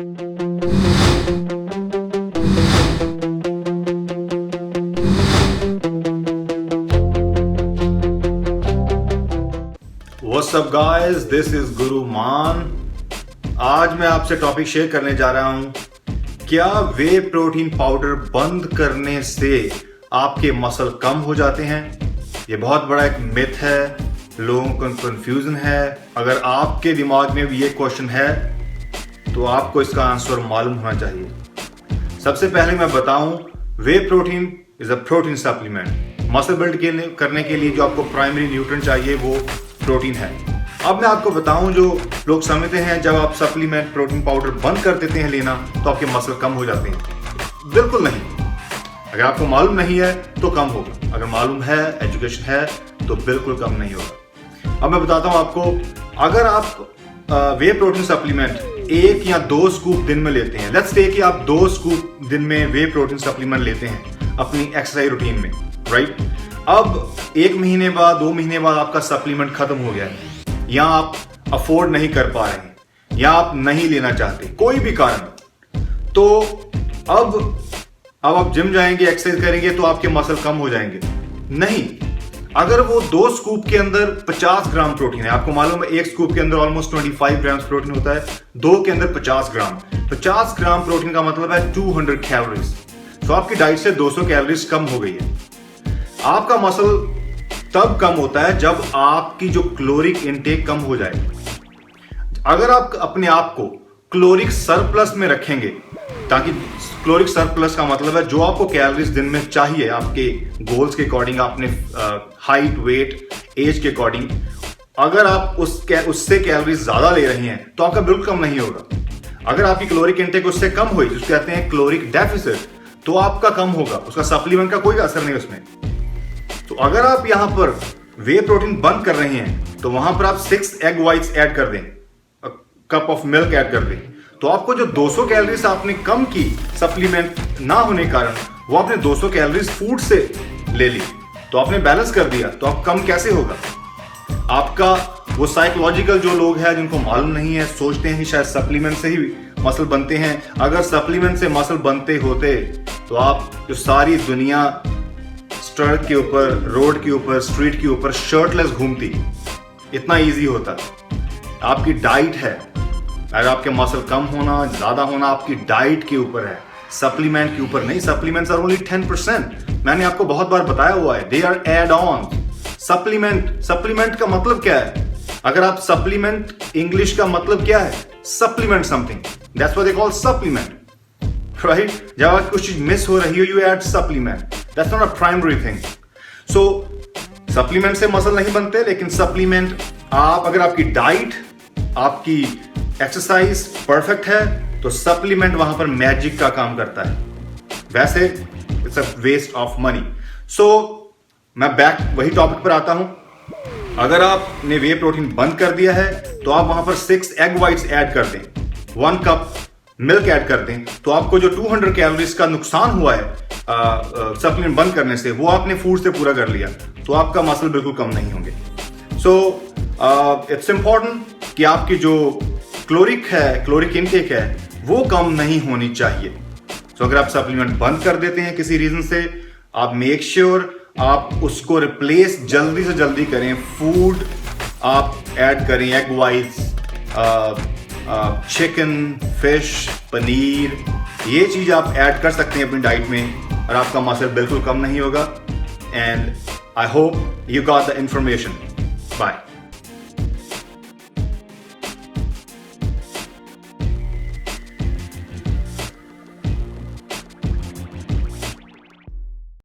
What's up guys, this is गुरु मान। आज मैं आपसे टॉपिक शेयर करने जा रहा हूं, क्या वे प्रोटीन पाउडर बंद करने से आपके मसल कम हो जाते हैं। ये बहुत बड़ा एक मिथ है, लोगों को कंफ्यूजन है। अगर आपके दिमाग में भी ये क्वेश्चन है तो आपको इसका आंसर मालूम होना चाहिए। सबसे पहले मैं बताऊं, whey protein is a protein supplement. Muscle build करने के लिए जो आपको प्राइमरी न्यूट्रिएंट चाहिए वो प्रोटीन है। अब मैं आपको बताऊं, जो लोग समझते हैं जब आप सप्लीमेंट प्रोटीन पाउडर बंद कर देते हैं लेना तो आपके मसल कम हो जाते हैं। बिल्कुल नहीं। अगर आपको मालूम नहीं है तो कम होगा, अगर मालूम है, एजुकेशन है, तो बिल्कुल कम नहीं होगा। अब मैं बताता हूं आपको, अगर आप वे प्रोटीन सप्लीमेंट 1 या 2 स्कूप दिन में लेते हैं, लेट्स से कि आप 2 स्कूप दिन में वे प्रोटीन सप्लीमेंट लेते हैं अपनी एक्सरसाइज रूटीन में, राइट। अब 1 महीने बाद, 2 महीने बाद आपका सप्लीमेंट खत्म हो गया है, या आप अफोर्ड नहीं कर पा रहे हैं, या आप नहीं लेना चाहते, कोई भी कारण, तो अब आप जिम जाएंगे, एक्सरसाइज करेंगे तो आपके मसल कम हो जाएंगे? नहीं। अगर वो 2 स्कूप के अंदर 50 ग्राम प्रोटीन है, आपको मालूम है 1 स्कूप के अंदर ऑलमोस्ट 25 ग्राम प्रोटीन होता है, 2 के अंदर 50 ग्राम प्रोटीन का मतलब है 200 कैलोरीज। तो आपकी डाइट से 200 कैलोरीज कम हो गई है। आपका मसल तब कम होता है जब आपकी जो क्लोरिक इनटेक कम हो जाए। अगर आप अपने आप को क्लोरिक सरप्लस में रखेंगे, ताकि क्लोरिक सरप्लस का मतलब है जो आपको कैलोरीज दिन में चाहिए आपके गोल्स के अकॉर्डिंग, अपने हाइट, वेट, एज के अकॉर्डिंग, अगर आप उससे कैलोरीज ज्यादा ले रहे हैं तो आपका बिल्कुल कम नहीं होगा। अगर आपकी क्लोरिक इनटेक उससे कम हुई, जिसको कहते हैं क्लोरिक डेफिसिट, तो आपका कम होगा, उसका सप्लीमेंट का कोई असर नहीं उसमें। तो अगर आप यहां पर वे प्रोटीन बंद कर रहे हैं तो वहां पर आप 6 एग व्हाइट्स ऐड कर दें, कप ऑफ मिल्क ऐड कर दें, तो आपको जो 200 कैलोरीज आपने कम की सप्लीमेंट ना होने कारण, वो आपने 200 कैलोरीज फूड से ले ली, तो आपने बैलेंस कर दिया, तो आप कम कैसे होगा? आपका वो साइकोलॉजिकल जो लोग हैं जिनको मालूम नहीं है, सोचते हैं कि शायद सप्लीमेंट से ही मसल बनते हैं। अगर सप्लीमेंट से मसल बनते होते तो आप जो सारी दुनिया सड़क के ऊपर, रोड के ऊपर, स्ट्रीट के ऊपर शर्टलेस घूमती, इतना इजी होता। आपकी डाइट है, अगर आपके मसल कम होना, ज्यादा होना आपकी डाइट के ऊपर है, सप्लीमेंट के ऊपर नहीं। Supplements are only 10%। मैंने आपको बहुत बार बताया हुआ है, they are add on. Supplement का मतलब क्या है? अगर आप सप्लीमेंट, इंग्लिश का मतलब क्या है? Supplement something, that's what they call supplement, right. जब आप कुछ चीज मिस हो रही हो, you add supplement, that's not a primary thing. So supplement से मसल नहीं बनते, लेकिन सप्लीमेंट आप, अगर आपकी डाइट, आपकी एक्सरसाइज परफेक्ट है तो सप्लीमेंट वहां पर मैजिक का काम करता है। वैसे it's a waste of money. So मैं बैक वही टॉपिक पर आता हूं। अगर आपने वे प्रोटीन बंद कर दिया है तो आप वहां पर 6 एग व्हाइट्स ऐड कर दें, 1 कप मिल्क ऐड कर दें, तो आपको जो 200 कैलोरीज का नुकसान हुआ है सप्लीमेंट बंद करने से, वो आपने फूड से पूरा कर लिया, तो आपका मसल बिल्कुल कम नहीं होंगे। सो इट्स इंपॉर्टेंट कि आपकी जो क्लोरिक इनटेक है वो कम नहीं होनी चाहिए। सो अगर आप सप्लीमेंट बंद कर देते हैं किसी रीजन से, आप मेक श्योर आप उसको रिप्लेस जल्दी से जल्दी करें। फूड आप ऐड करें, egg whites, chicken, fish, paneer, ये चीज आप ऐड कर सकते हैं अपनी डाइट में और आपका मसल बिल्कुल कम नहीं होगा। And I hope you got the information. Bye.